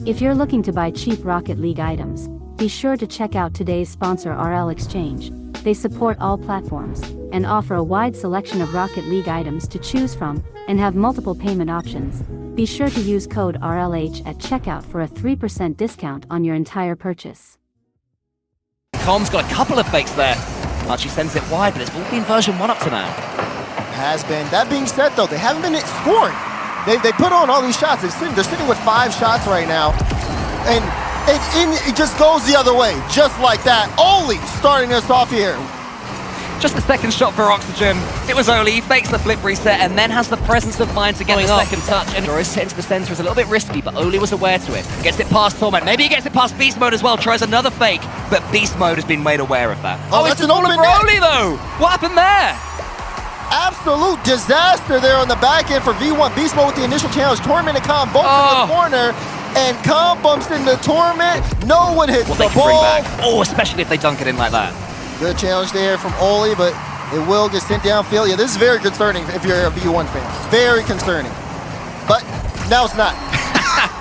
If you're looking to buy cheap Rocket League items, be sure to check out today's sponsor RL.Exchange. They support all platforms, and offer a wide selection of Rocket League items to choose from, and have multiple payment options. Be sure to use code RLH at checkout for a 3% discount on your entire purchase. Com's got a couple of fakes there. Archie sends it wide, but it's all been version 1 up to now. Has been. That being said, though, they haven't been scoring. They put on all these shots. They're sitting with 5 shots right now, and it just goes the other way, just like that. Oli starting us off here. Just the second shot for Oxygen. It was Oli, he fakes the flip reset, and then has the presence of mind to get the second touch. And Joris into the center is a little bit risky, but Oli was aware to it. Gets it past Torment. Maybe he gets it past Beast Mode as well. Tries another fake, but Beast Mode has been made aware of that. Oh, it's just all for Oli, though. What happened there? Absolute disaster there on the back end for V1. Beast Mode with the initial challenge. Torment and Com both in the corner. And Com bumps into Torment. No one hits the ball. Bring back. Oh, especially if they dunk it in like that. Good challenge there from Oli, but it will get sent downfield. Yeah, this is very concerning if you're a V1 fan. Very concerning. But now it's not.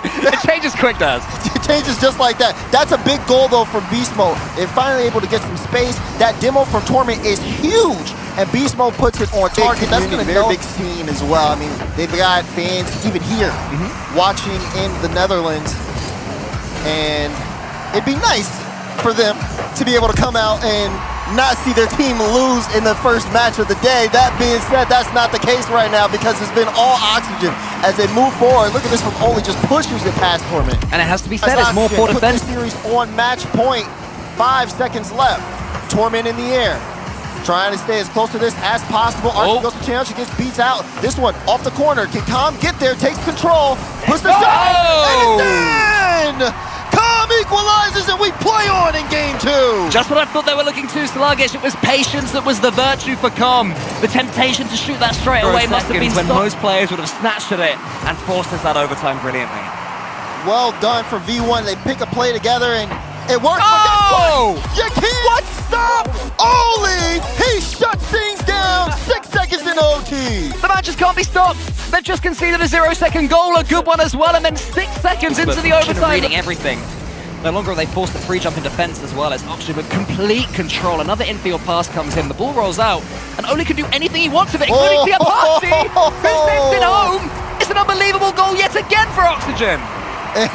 It changes quick, does. It changes just like that. That's a big goal, though, for Beast Mode. They're finally able to get some space. That demo from Torment is huge, and Beast Mode puts it on target. That's going to be a very big scene as well. I mean, they've got fans even here watching in the Netherlands, and it'd be nice for them to be able to come out and not see their team lose in the first match of the day. That being said, that's not the case right now because it's been all Oxygen as they move forward. Look at this from Oli, just pushes it past Torment. And it has to be said, it's more poor defense. Put the series on match point. 5 seconds left. Torment in the air, trying to stay as close to this as possible. Archie goes to challenge, he gets beats out. This one off the corner. Can Com get there? Takes control. Puts the shot. And it's in! Com equalizes and we play on in game 2. Just what I thought they were looking too sluggish. It was patience that was the virtue for Com. The temptation to shoot that straight away must have been when most players would have snatched at it and forced us that overtime brilliantly. Well done for V1. They pick a play together and it works. Oh! You can't stop Oli! He shuts things down. 6 seconds in OT. The matches can't be stopped. They've just conceded a 0-second goal, a good one as well, and then 6 seconds into the overtime. Reading everything. No longer are they forced to free jump in defense as well as Oxygen with complete control. Another infield pass comes in, the ball rolls out, and Oli can do anything he wants with it, including the Apache, who sends it home. It's an unbelievable goal yet again for Oxygen. And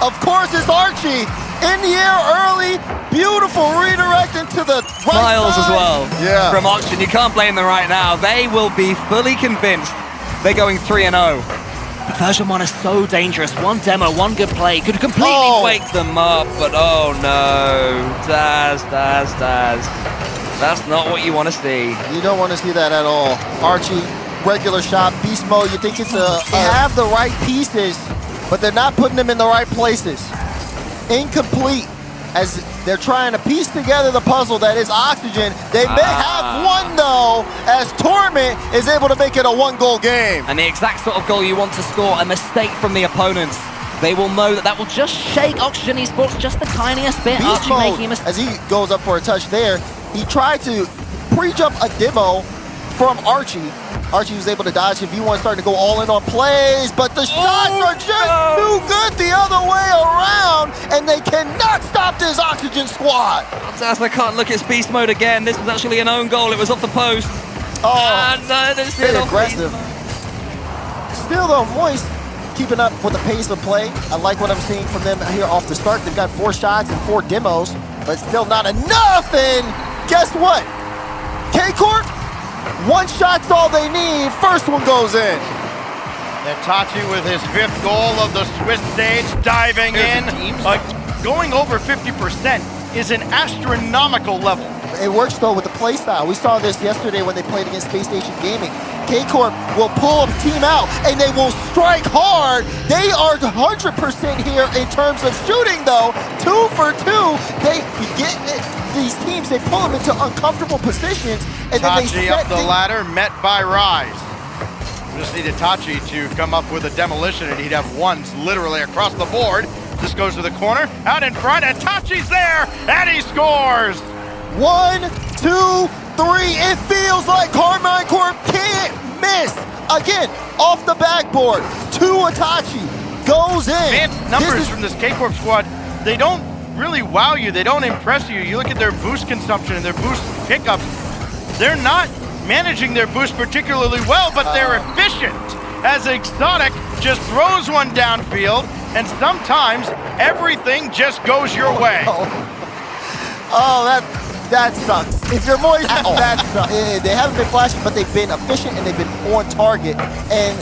of course, it's Archie in the air early. Beautiful redirect into the right Miles side. As well. Yeah. From Oxygen, you can't blame them right now. They will be fully convinced they're going 3-0. But version 1 is so dangerous. One demo, one good play could completely wake them up. But oh no, Daz. That's not what you want to see. You don't want to see that at all. Archie, regular shot, Beast Mode. You think it's they have the right pieces, but they're not putting them in the right places. Incomplete as they're trying to piece together the puzzle that is Oxygen. They may have one though, as Torment is able to make it a 1-goal game. And the exact sort of goal you want to score, a mistake from the opponents. They will know that that will just shake Oxygen Esports just the tiniest bit. Beast Archie making a mistake. As he goes up for a touch there, he tried to pre-jump a demo from Archie. Archie was able to dodge it. V1 starting to go all in on plays, but the shots are just too good the other way around, and they cannot stop this Oxygen squad. I can't look at Beast Mode again. This was actually an own goal. It was off the post. Oh, and very aggressive. Still though, Moist keeping up with the pace of play. I like what I'm seeing from them here off the start. They've got 4 shots and 4 demos, but still not enough. And guess what? K-Corp, 1 shot's all they need. First one goes in. Itachi with his 5th goal of the Swiss stage, diving in. Going over 50% is an astronomical level. It works though with the play style. We saw this yesterday when they played against Space Station Gaming. K-Corp will pull a team out and they will strike hard. They are 100% here in terms of shooting though. 2 for 2. They get these teams, they pull them into uncomfortable positions and then they set up the ladder, met by Rise. We just need Itachi to come up with a demolition and he'd have ones literally across the board. This goes to the corner, out in front, Itachi's there, and he scores! 1, 2, 3, it feels like Karmine Corp can't miss. Again, off the backboard, to Itachi. goes in. Advanced numbers from this K-Corp squad. They don't really wow you. They don't impress you. You look at their boost consumption and their boost pickups. They're not managing their boost particularly well, but they're efficient. As Exotic just throws one downfield, and sometimes everything just goes your way. That sucks. If you're Moist, that sucks. They haven't been flashy, but they've been efficient and they've been on target. And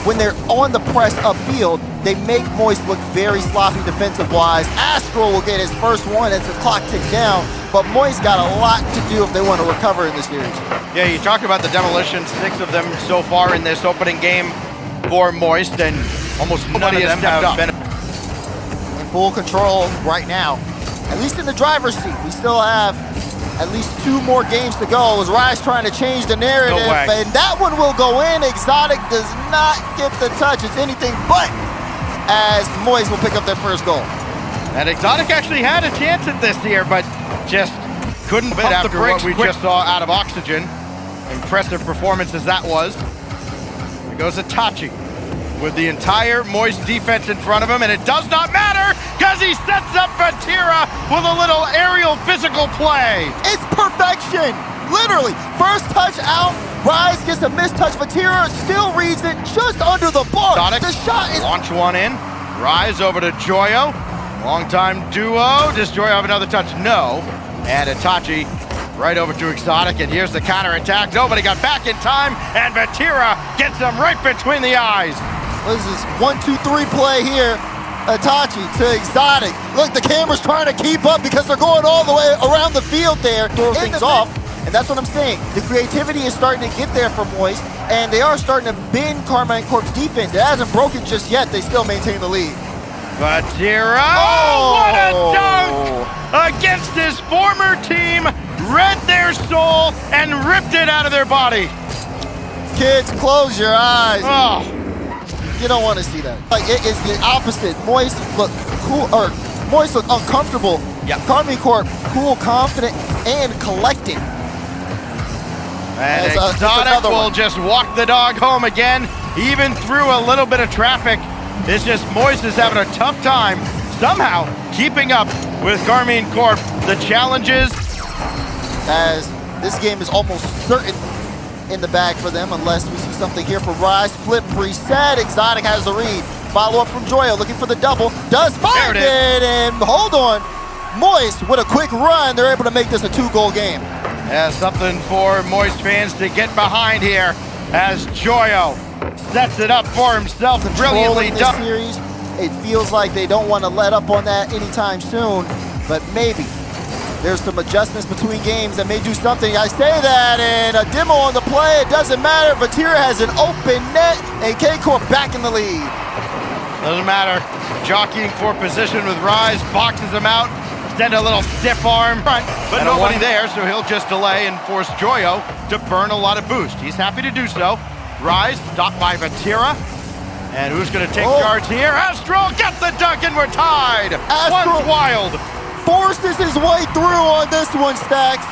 when they're on the press upfield, they make Moist look very sloppy defensive-wise. Astral will get his first one as the clock ticks down, but Moist got a lot to do if they want to recover in this series. Yeah, you talk about the demolition, 6 of them so far in this opening game for Moist, and almost nobody has stepped up. In full control right now, at least in the driver's seat. We still have at least 2 more games to go. As Rise trying to change the narrative, and that one will go in. Exotic does not get the touch. It's anything but, as Moist will pick up their first goal. And Exotic actually had a chance at this here, but just couldn't pump the brakes. What we just saw out of Oxygen. Impressive performance as that was. Here goes Itachi with the entire Moist defense in front of him, and it does not matter because he sets up Vatira with a little aerial physical play. It's perfection, literally. First touch out, Rise gets a missed touch. Vatira still reads it just under the bar. Exotic, the shot is... Launch one in, Rise over to Joyo. Long-time duo, does Joyo have another touch? No. And Itachi right over to Exotic, and here's the counter-attack. Nobody got back in time, and Vatira gets them right between the eyes. This is 1-2-3 play here. Itachi to Exotic. Look, the camera's trying to keep up because they're going all the way around the field there. Throw things off, and that's what I'm saying. The creativity is starting to get there for Moist, and they are starting to bend Karmine Corp's defense. It hasn't broken just yet. They still maintain the lead. Vatira, what a dunk against his former team. Read their soul and ripped it out of their body. Kids, close your eyes. Oh. You don't want to see that. Like, it is the opposite. Moist look cool, or Moist look uncomfortable. Yeah. Karmine Corp, cool, confident, and collecting. And Exotic will just walk the dog home again, even through a little bit of traffic. It's just Moist is having a tough time somehow keeping up with Karmine Corp. The challenges. As this game is almost certain in the bag for them, unless we see something here for Rise. Flip reset. Exotic has the read. Follow up from Joyo, looking for the double. Does find it, and hold on. Moist with a quick run. They're able to make this a 2-goal game. Yeah, something for Moist fans to get behind here as Joyo sets it up for himself. Brilliantly done. Series, it feels like they don't want to let up on that anytime soon, but maybe there's some adjustments between games that may do something. I say that, and a demo on the play. It doesn't matter. Vatira has an open net, and K-Corp back in the lead. Doesn't matter. Jockeying for position with Rise, boxes him out, extend a little stiff arm, but nobody there, so he'll just delay and force Joyo to burn a lot of boost. He's happy to do so. Rise stopped by Vatira, and who's going to take charge here? Astral, get the dunk, and we're tied. One's wild. Forces his way through on this one, Stacks.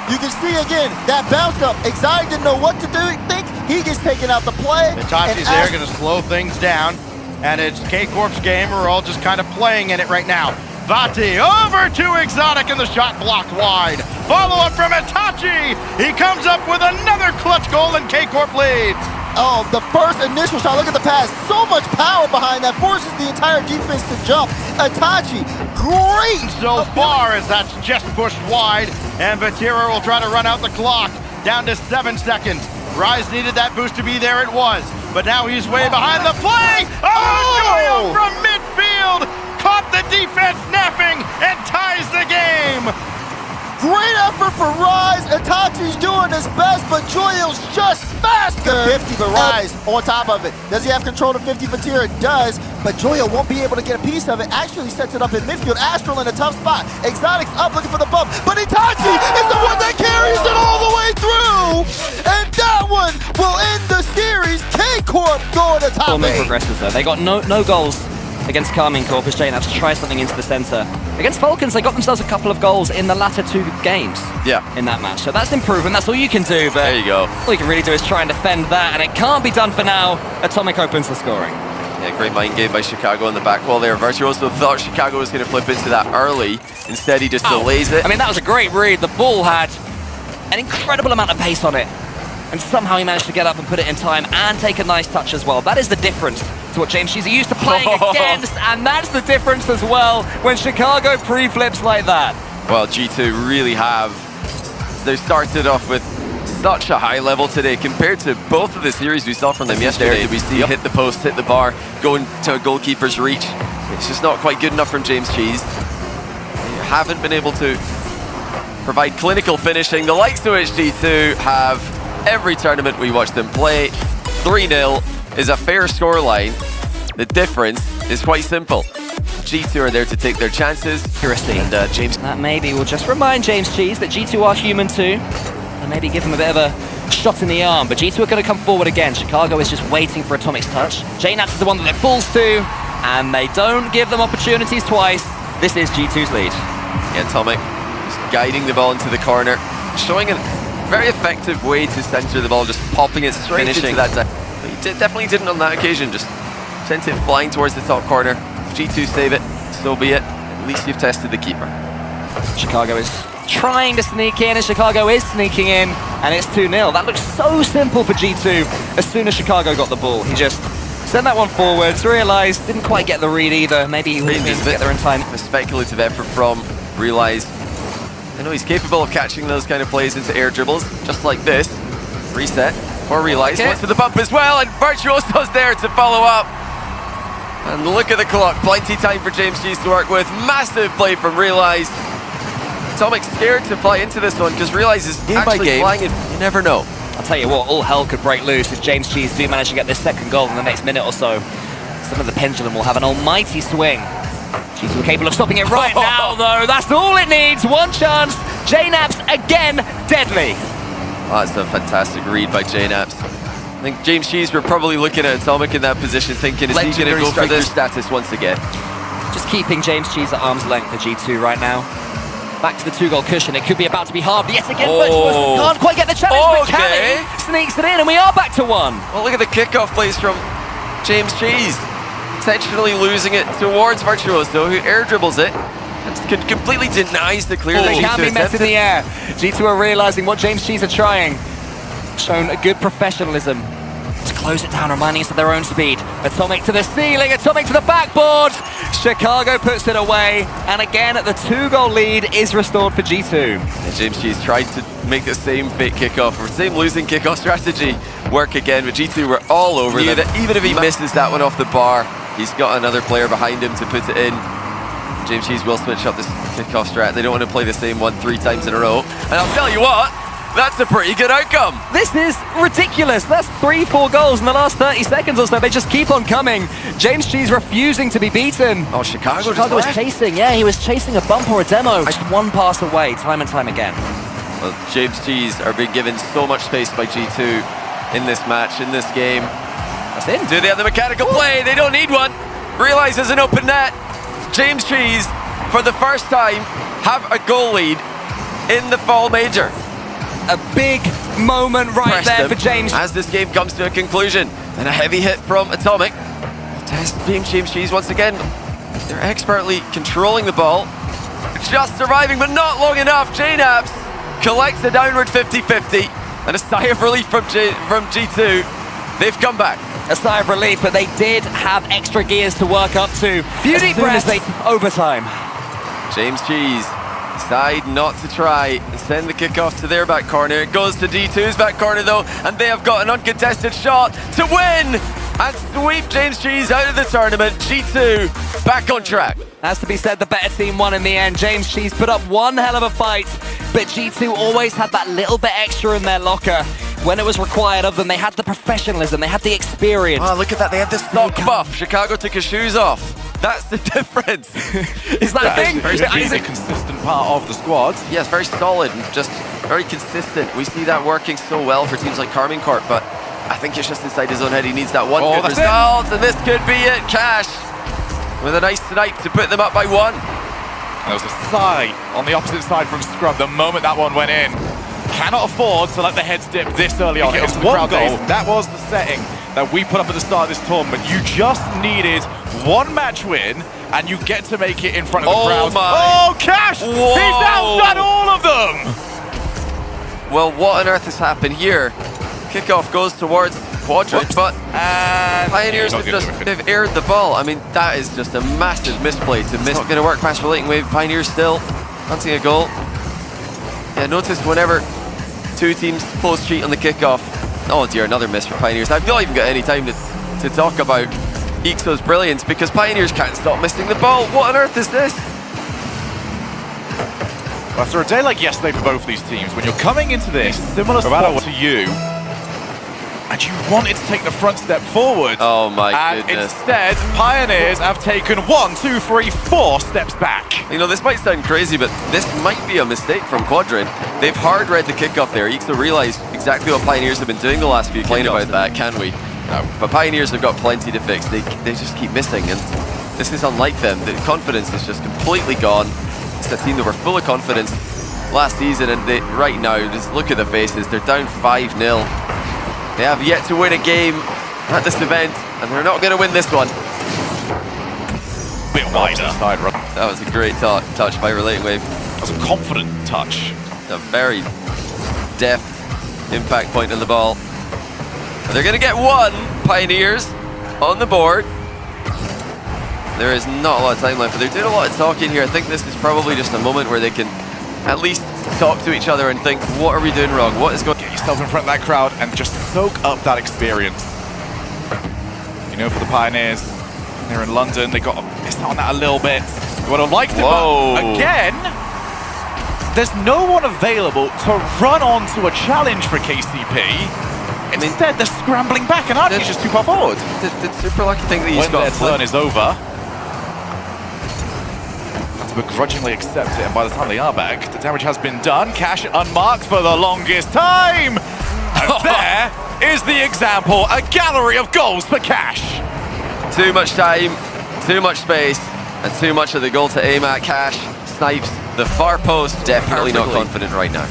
You can see again that bounce up. Exotic didn't know what to do. Think he gets taken out the play. Itachi's there, going to slow things down, and it's K-Corp's game. We're all just kind of playing in it right now. Vati over to Exotic, and the shot blocked wide. Follow up from Itachi. He comes up with another clutch goal, and K-Corp leads. Oh, the first initial shot, look at the pass. So much power behind that, forces the entire defense to jump. Itachi, great! So far as that's just pushed wide, and Vatira will try to run out the clock. Down to 7 seconds. Rise needed that boost to be there, it was. But now he's way behind the play. Joyo from midfield! Caught the defense napping and ties the game. Great effort for Rise. Itachi's doing his best, but Joyo's just faster. 50, but Rise on top of it. Does he have control to 50? Vatira does, but Joyo won't be able to get a piece of it. Actually sets it up in midfield. Astral in a tough spot. Exotic's up looking for the bump, but Itachi is the one that carries it all the way through. And that one will end the series. K-Corp going to top 8. Progresses though. They got no goals against Karmine Corp, as Jane had to try something into the center. Against Falcons, they got themselves a couple of goals in the latter 2 games in that match. So that's improvement, that's all you can do, but there you go. All you can really do is try and defend that, and it can't be done for now. Atomic opens the scoring. Yeah, great mind game by Chicago on the back wall there. Virtuoso thought Chicago was going to flip into that early. Instead, he just delays it. I mean, that was a great read. The ball had an incredible amount of pace on it. And somehow he managed to get up and put it in time and take a nice touch as well. That is the difference to what James Cheese are used to playing against. And that's the difference as well when Chicago pre-flips like that. Well, G2 really have. They started off with such a high level today compared to both of the series we saw from them yesterday. Did we see hit the post, hit the bar, going to a goalkeeper's reach? It's just not quite good enough from James Cheese. They haven't been able to provide clinical finishing. The likes of which G2 have every tournament we watch them play. 3-0 is a fair scoreline. The difference is quite simple. G2 are there to take their chances. Accuracy. And James... That maybe will just remind James Cheese that G2 are human too. And maybe give him a bit of a shot in the arm. But G2 are going to come forward again. Chicago is just waiting for Atomic's touch. J-Naps is the one that it falls to. And they don't give them opportunities twice. This is G2's lead. Yeah, Atomic just guiding the ball into the corner. Showing a very effective way to center the ball. Just popping it straight into that. But he definitely didn't on that occasion. Just sent it flying towards the top corner. G2 save it, so be it. At least you've tested the keeper. Chicago is trying to sneak in, and Chicago is sneaking in, and it's 2-0. That looks so simple for G2 as soon as Chicago got the ball. He just sent that one forwards, realized, didn't quite get the read either. Maybe he wouldn't be able to get there in time. A speculative effort from realized. I know he's capable of catching those kind of plays into air dribbles, just like this. Reset for realize. Wants for the bump as well, and Virtuoso's there to follow up. And look at the clock, plenty time for James Cheese to work with. Massive play from Realize. Atomic's scared to fly into this one because Realize is actually flying in. You never know. I'll tell you what, all hell could break loose if James Cheese do manage to get this second goal in the next minute or so. Some of the pendulum will have an almighty swing. Cheese are capable of stopping it right now, though. That's all it needs. One chance. J-Naps again, deadly. Oh, that's a fantastic read by J-Naps. I think James Cheese were probably looking at Atomic in that position thinking, is he going to go for this status once again? Just keeping James Cheese at arm's length for G2 right now. Back to the 2-goal cushion. It could be about to be halved yet again. Virtuoso can't quite get the challenge, but Callie sneaks it in, and we are back to 1. Well, look at the kickoff plays from James Cheese. Intentionally losing it towards Virtuoso, who air dribbles it. And completely denies the clear. They can be met in the air. G2 are realizing what James Cheese are trying. Shown a good professionalism to close it down, reminding us of their own speed. Atomic to the ceiling, Atomic to the backboard. Chicago puts it away, and again the 2-goal lead is restored for G2. And James Cheese tried to make the same fake kickoff, or same losing kickoff strategy work again, but G2 were all over them. Even if he misses that one off the bar, he's got another player behind him to put it in. James Cheese will switch up this kickoff strat. They don't want to play the same one 3 times in a row. And I'll tell you what, that's a pretty good outcome. This is ridiculous. That's 3-4 goals in the last 30 seconds or so. They just keep on coming. James Cheese refusing to be beaten. Oh, Chicago was chasing. Yeah, he was chasing a bump or a demo. Just one pass away, time and time again. Well, James Cheese are being given so much space by G2 in this match, in this game. That's it. Do they have the mechanical play? They don't need one. Realize there's an open net. James Cheese, for the first time, have a goal lead in the fall major. A big moment right there for James. As this game comes to a conclusion, and a heavy hit from Atomic. Test James Cheese once again. They're expertly controlling the ball. Just surviving, but not long enough. J-Naps collects a downward 50-50, and a sigh of relief from G2. They've come back. A sigh of relief, but they did have extra gears to work up to. Few deep breaths, overtime. James Cheese decide not to try and send the kickoff to their back corner. It goes to D2's back corner though, and they have got an uncontested shot to win and sweep James Cheese out of the tournament. G2 back on track. Has to be said, the better team won in the end. James Cheese put up one hell of a fight, but G2 always had that little bit extra in their locker. When it was required of them, they had the professionalism, they had the experience. Oh, look at that, they had the stock buff. Chicago took his shoes off. That's the difference. Is that a thing? He's a consistent part of the squad. Yes, very solid and just very consistent. We see that working so well for teams like Karmine Corp, but I think it's just inside his own head. He needs that one good result, and this could be it. Cash with a nice snipe to put them up by 1. There was a sigh on the opposite side from Scrub the moment that one went in. Cannot afford to let the heads dip this early on. It was one goal. That was the setting. that we put up at the start of this tournament. You just needed one match win, and you get to make it in front of the crowd. Oh, Cash! Whoa. He's outdone all of them! Well, what on earth has happened here? Kickoff goes towards Quadrant, but Pioneers have they've aired the ball. I mean, that is just a massive misplay to miss. Not going to work past Relating Wave. Pioneers still hunting a goal. Yeah, notice whenever two teams close cheat on the kickoff. Oh dear, another miss for Pioneers. I've not even got any time to talk about Ixo's brilliance because Pioneers can't stop missing the ball. What on earth is this? After a day like yesterday for both of these teams, when you're coming into this similar spot to you, and you wanted to take the front step forward. Oh my and goodness. Instead, Pioneers have taken 1, 2, 3, 4 steps back. You know, this might sound crazy, but this might be a mistake from Quadrant. They've hard read the kickoff there. Ixo realized exactly what Pioneers have been doing the last few kickoffs. Complain about that, can we? No. But Pioneers have got plenty to fix. They just keep missing, and this is unlike them. The confidence is just completely gone. It's a team that were full of confidence last season, and right now, just look at the faces. They're down 5-0. They have yet to win a game at this event, and they're not going to win this one. Bit wider. That was a great touch by Relating Wave. That was a confident touch. A very deft impact point on the ball. They're going to get one, Pioneers, on the board. There is not a lot of time left, but they're doing a lot of talking here. I think this is probably just a moment where they can at least talk to each other and think, what are we doing wrong? What is going on? Get yourself in front of that crowd and just soak up that experience. You know, for the Pioneers, they're in London, they got missed out on that a little bit. They would have liked it, but again, there's no one available to run onto a challenge for KCP. Instead, they're scrambling back, and Archie's just too far forward. Did Super Lucky think that he's got their turn is over, begrudgingly accept it, and by the time they are back, the damage has been done. Cash unmarked for the longest time! And there is the example, a gallery of goals for Cash. Too much time, too much space, and too much of the goal to aim at. Cash snipes the far post. Definitely not confident right now.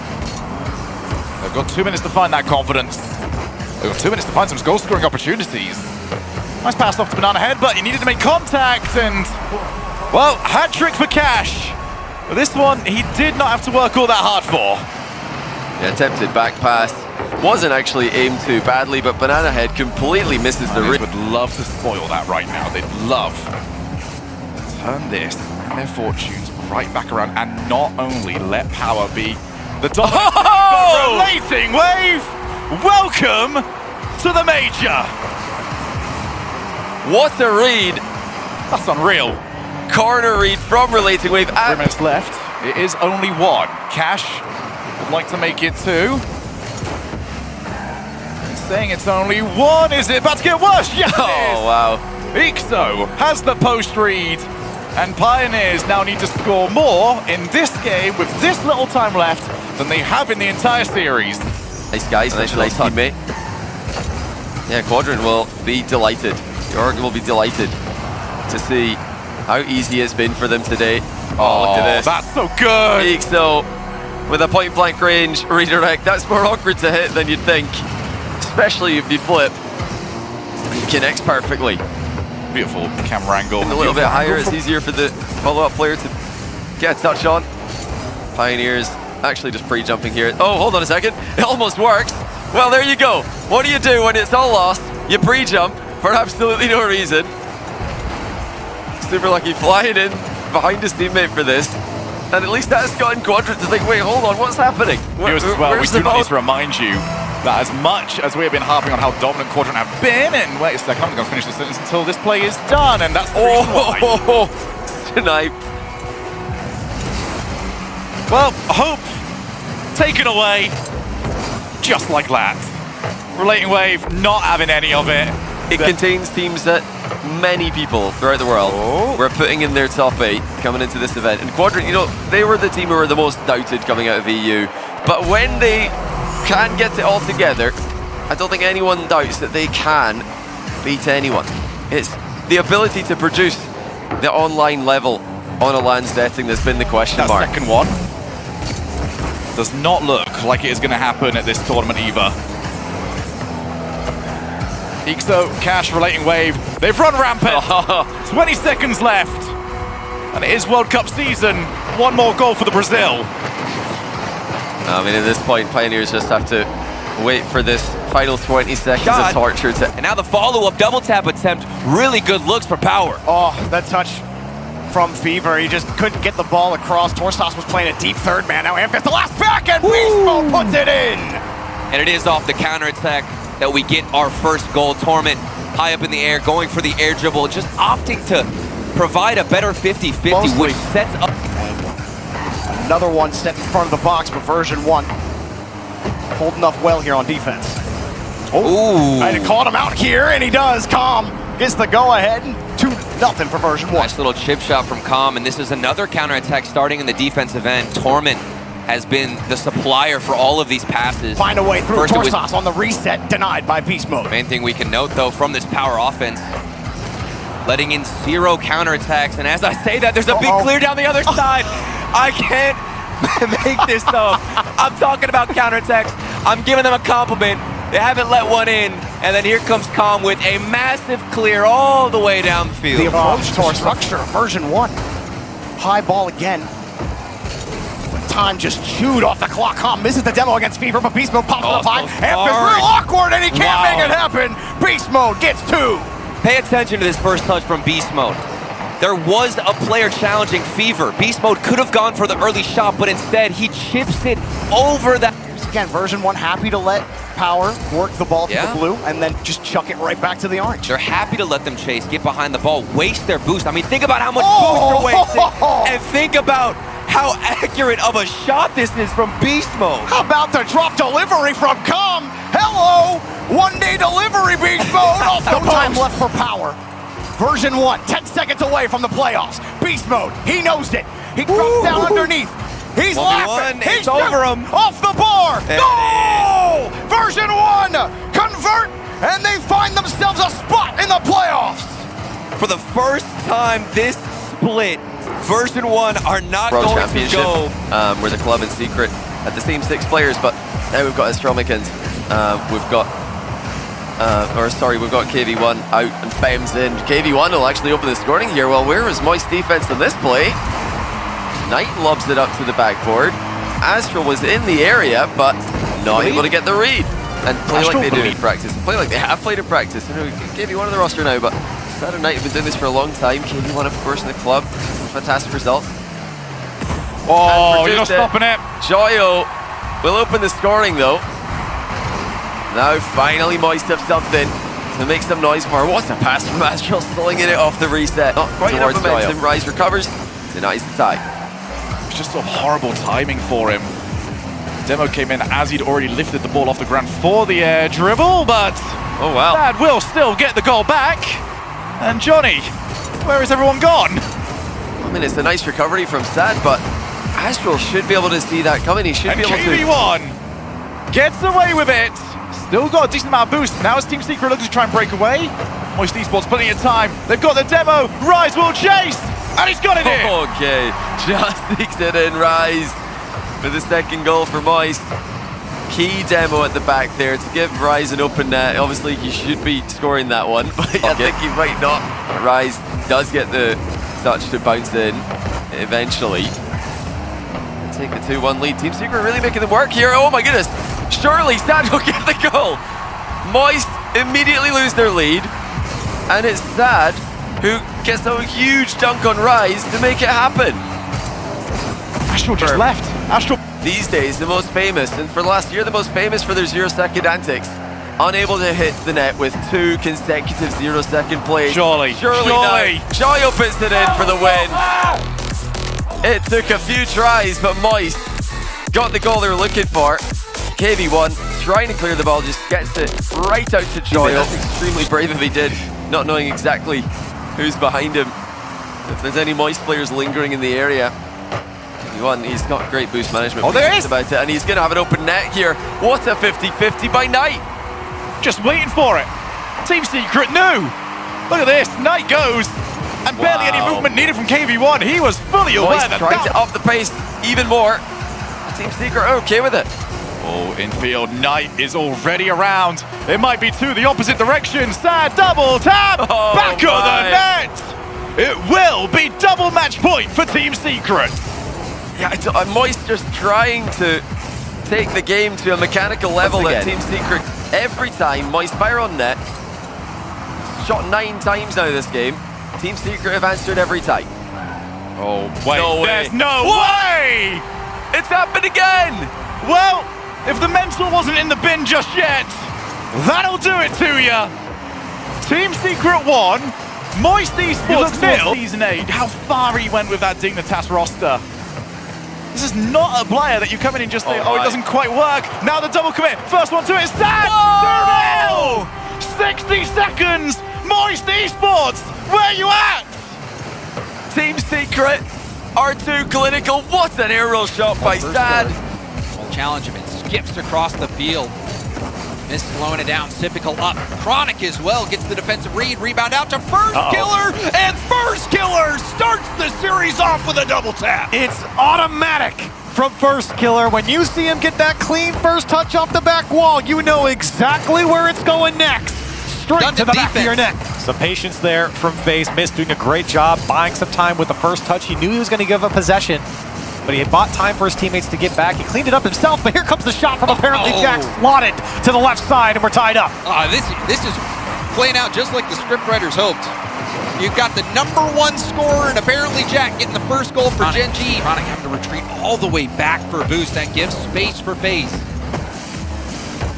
They've got 2 minutes to find that confidence. They've got 2 minutes to find some goal-scoring opportunities. Nice pass off to Banana Head, but he needed to make contact, and well, hat-trick for Cash. This one, he did not have to work all that hard for. Yeah, attempted back pass. Wasn't actually aimed too badly, but Banana Head completely misses the rim. Would love to spoil that right now. They'd love to turn this and their fortunes right back around, and not only let power be the dominant. Relating Wave, welcome to the major. What a read. That's unreal. Corner read from Relating Wave. 3 minutes left. It is only 1. Cash would like to make it 2. Saying it's only 1. Is it about to get worse? Yes, it is. Oh, wow. Ixo has the post read, and Pioneers now need to score more in this game with this little time left than they have in the entire series. Nice guys, nice teammate. Yeah, Quadrant will be delighted. The Oregon will be delighted to see how easy it's been for them today. Oh, look at this. That's so good. Ixo with a point-blank range redirect. That's more awkward to hit than you'd think, especially if you flip. He connects perfectly. Beautiful camera angle. And a little bit higher, it's easier for the follow-up player to get a touch on. Pioneers actually just pre-jumping here. Oh, hold on a second. It almost works. Well, there you go. What do you do when it's all lost? You pre-jump for absolutely no reason. Super Lucky flying in behind his teammate for this. And at least that's gotten Quadrant to think, wait, hold on, what's happening? Viewers as well, we do need to remind you that as much as we have been harping on how dominant Quadrant have been, and wait a second, I'm going to finish the sentence until this play is done, and that's the reason why. Tonight. Well, hope taken away, just like that. Relating Wave not having any of it. It contains teams that many people throughout the world were putting in their top 8 coming into this event. And Quadrant, you know, they were the team who were the most doubted coming out of EU. But when they can get it all together, I don't think anyone doubts that they can beat anyone. It's the ability to produce the online level on a LAN setting that's been the question mark. That second one does not look like it is going to happen at this tournament either. Ixo, Cash, relating wave. They've run rampant. 20 seconds left. And it is World Cup season. One more goal for the Brazil. I mean, at this point, Pioneers just have to wait for this final 20 seconds of torture. And now the follow-up double tap attempt. Really good looks for Power. Oh, that touch from Fever. He just couldn't get the ball across. Torsas was playing a deep third man. Now Amphi's the last back, and Beast Mode puts it in. And it is off the counterattack that we get our first goal. Torment high up in the air, going for the air dribble, just opting to provide a better 50-50, which sets up. Another one set in front of the box, but version 1 holding up well here on defense. Oh, and it caught him out here, and he does. Calm gets the go-ahead, 2-0 for version 1. Nice little chip shot from Calm, and this is another counterattack starting in the defensive end. Torment has been the supplier for all of these passes. Find a way through. Torsas on the reset, denied by Beast Mode. Main thing we can note, though, from this Power offense, letting in 0 counterattacks, and as I say that, there's a big clear down the other side. I can't make this up. I'm talking about counterattacks. I'm giving them a compliment. They haven't let one in, and then here comes Calm with a massive clear all the way down the field. The approach to our structure, version 1. High ball again. But time just chewed off the clock. Calm misses the demo against Fever, but Beast Mode pops up high. Amp is real awkward, and he can't make it happen. Beast Mode gets 2. Pay attention to this first touch from Beast Mode. There was a player challenging Fever. Beast Mode could have gone for the early shot, but instead he chips it over that. Again, version 1 happy to let Power work the ball to the blue and then just chuck it right back to the orange. They're happy to let them chase, get behind the ball, waste their boost. I mean, think about how much boost you're wasting, and think about how accurate of a shot this is from Beast Mode. How about the drop delivery from Calm? Hello! One-day delivery, Beast Mode! No time left for Power. Version 1, 10 seconds away from the playoffs. Beast Mode, he knows it. He drops down underneath. He's laughing. He's over him. Off the bar. No! Version 1, convert, and they find themselves a spot in the playoffs. For the first time this split, version 1 are not World going Championship, to go. we're the club in secret at the same 6 players, but now we've got Astromic and we've got KV1 out and Bems in. KV1 will actually open the scoring here. Well, where was Moist defense in this play? Knight lobs it up to the backboard. Astral was in the area, but not able to get the read. And play like they do in practice. Play like they have played in practice. You know, KV1 on the roster now, but Saturday Knight have been doing this for a long time. KV1, of course, in the club. Fantastic results. Oh, you're not stopping it. Joyo will open the scoring, though. Now finally Moist have something to make some noise for. What's a pass from Astral, slinging it off the reset. Not quite enough momentum. Rise recovers, denies the tie. It's just sort of horrible timing for him. Demo came in as he'd already lifted the ball off the ground for the air dribble, but Thad will still get the goal back. And Johnny, where is everyone gone? I mean, it's a nice recovery from Sad, but Astral should be able to see that coming. He should be able to. KV1 gets away with it. Still got a decent amount of boost. Now is Team Secret looking to try and break away. Moist Esports plenty of time. They've got the demo. Rise will chase. And he's got it in. Okay, just sneaks it in. Rise for the second goal for Moist. Key demo at the back there to give Rise an open net. Obviously, he should be scoring that one, but I think he might not. Rise does get the touch to bounce in eventually. Take the 2-1 lead. Team Secret really making them work here. Oh my goodness. Surely Sad will get the goal. Moist immediately lose their lead. And it's Sad who gets a huge dunk on Rise to make it happen. Astral just left. Astral. These days, the most famous, and for last year, the most famous for their 0-second antics. Unable to hit the net with 2 consecutive 0-second plays. Surely. Joyo puts it in for the win. It took a few tries, but Moist got the goal they were looking for. KV1 trying to clear the ball, just gets it right out to Joyo. That's extremely brave if he did, not knowing exactly who's behind him. If there's any Moist players lingering in the area. KV1, he's got great boost management. Oh, there is! About it, and he's going to have an open net here. What a 50-50 by Knight. Just waiting for it. Team Secret knew. Look at this, Knight goes. And barely any movement needed from KV1. He was fully aware that trying to up the pace even more. Team Secret are okay with it. Oh, infield, Knight is already around. It might be to the opposite direction. Sad double tap, back of the net. It will be double match point for Team Secret. Yeah, Moist just trying to take the game to a mechanical level at Team Secret. Every time, Moist fire on net. Shot 9 times now this game. Team Secret have answered every time. Oh, wait, No way. there's no way! It's happened again! Well, if the mental wasn't in the bin just yet, that'll do it to ya. Team Secret 1, Moist Esports 0. Season 8, how far he went with that Dignitas roster. This is not a player that you come in and just say, oh, it doesn't quite work. Now the double commit. First one to it, Stan! 60 seconds! Moist Esports, where you at? Team Secret, R2 clinical. What an aerial shot by Stan. Well, challenge him. It skips across the field. Miss slowing it down. Typical up. Chronic as well gets the defensive read. Rebound out to First Killer. And First Killer starts the series off with a double tap. It's automatic from First Killer. When you see him get that clean first touch off the back wall, you know exactly where it's going next. Straight to the back of your net. Some patience there from FaZe. Mist doing a great job buying some time with the first touch. He knew he was going to give up possession, but he had bought time for his teammates to get back. He cleaned it up himself, but here comes the shot from apparently Jack, slotted to the left side, and we're tied up. This is playing out just like the scriptwriters hoped. You've got the #1 scorer, and apparently Jack getting the first goal for Gen.G. Chronic having to retreat all the way back for a boost. That gives space for FaZe.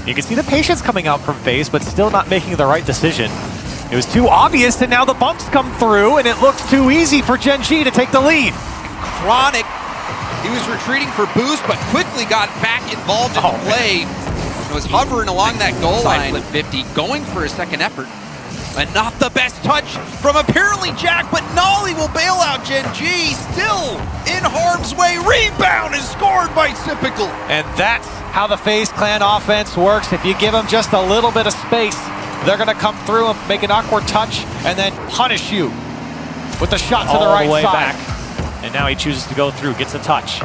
You can see the patience coming out from FaZe, but still not making the right decision. It was too obvious, and now the bumps come through, and it looks too easy for Gen.G to take the lead. Chronic, he was retreating for boost, but quickly got back involved in the play. Was hovering along that goal line. 50, going for a second effort. And not the best touch from apparently Jack, but Nolly will bail out Gen.G. Still in harm's way. Rebound is scored by Typical. And that's how the FaZe Clan offense works. If you give them just a little bit of space, they're going to come through and make an awkward touch and then punish you with the shot to the right side. Back. And now he chooses to go through, gets a touch.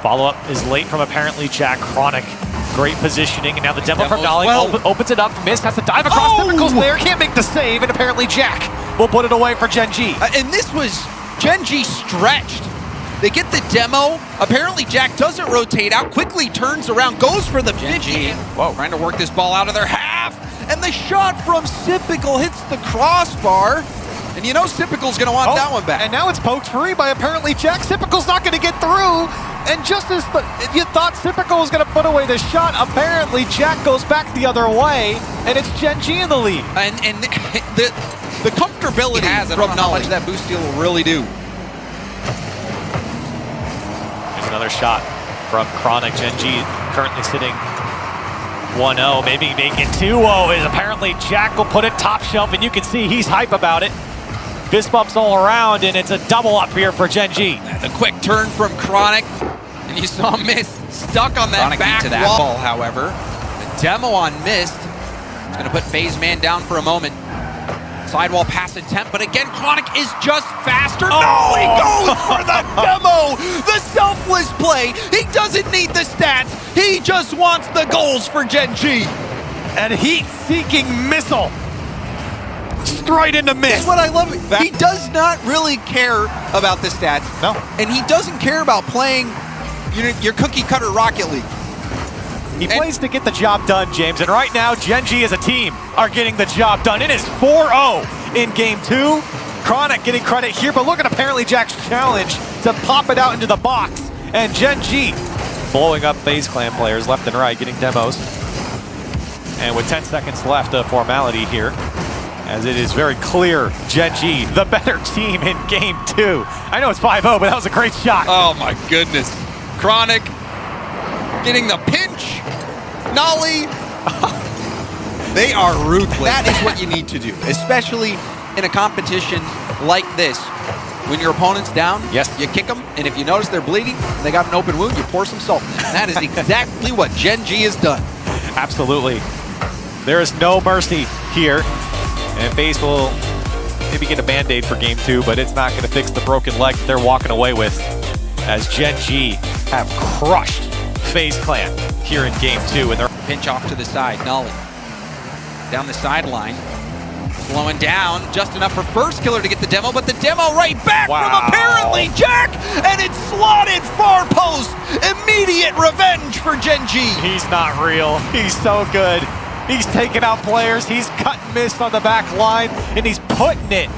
Follow-up is late from apparently Jack. Chronic. Great positioning, and now the demo from Nolly opens it up. Mist has to dive across. Typical's there, can't make the save, and apparently Jack will put it away for Gen.G. And this was Gen.G stretched. They get the demo. Apparently Jack doesn't rotate out, quickly turns around, goes for the 50. Whoa, trying to work this ball out of their half. And the shot from Typical hits the crossbar. And you know Typical's going to want that one back. And now it's poked free by apparently Jack. Typical's not going to get through. And just as you thought Typical was going to put away the shot, apparently Jack goes back the other way, and it's Gen.G in the lead. And the comfortability from Nolly. How much that boost steal will really do. There's another shot from Chronic. Gen.G currently sitting 1-0, maybe make it 2-0. Is apparently Jack will put it top shelf, and you can see he's hype about it. Fist bumps all around, and it's a double up here for Gen.G. The quick turn from Chronic, and you saw Mist stuck on that back wall, however. The demo on Mist. It's going to put FaZe man down for a moment. Sidewall pass attempt, but again, Chronic is just faster. No, he goes for the demo! The selfless play! He doesn't need the stats, he just wants the goals for Gen.G. And heat-seeking missile. Straight into Mist. That's what I love. He does not really care about the stats. No. And he doesn't care about playing your cookie-cutter Rocket League. He plays to get the job done, James. And right now, Gen.G as a team are getting the job done. It is 4-0 in Game 2. Chronic getting credit here, but look at apparently Jack's challenge to pop it out into the box. And Gen.G blowing up FaZe Clan players left and right, getting demos. And with 10 seconds left, a formality here, as it is very clear Gen.G, the better team in Game 2. I know it's 5-0, but that was a great shot. Oh my goodness. Chronic getting the pinch. Nolly. They are ruthless. That is what you need to do, especially in a competition like this. When your opponent's down, you kick them, and if you notice they're bleeding, they got an open wound, you pour some salt in it. And that is exactly what Gen.G has done. Absolutely. There is no mercy here. And FaZe will maybe get a Band-Aid for Game 2, but it's not going to fix the broken leg that they're walking away with, as Gen.G have crushed FaZe clan here in game 2. And they're pinch off to the side. Nolly down the sideline. Slowing down just enough for first killer to get the demo, but the demo right back from apparently Jack, and it's slotted far post. Immediate revenge for Gen.G. He's not real. He's so good. He's taking out players. He's cut and missed on the back line, and he's putting it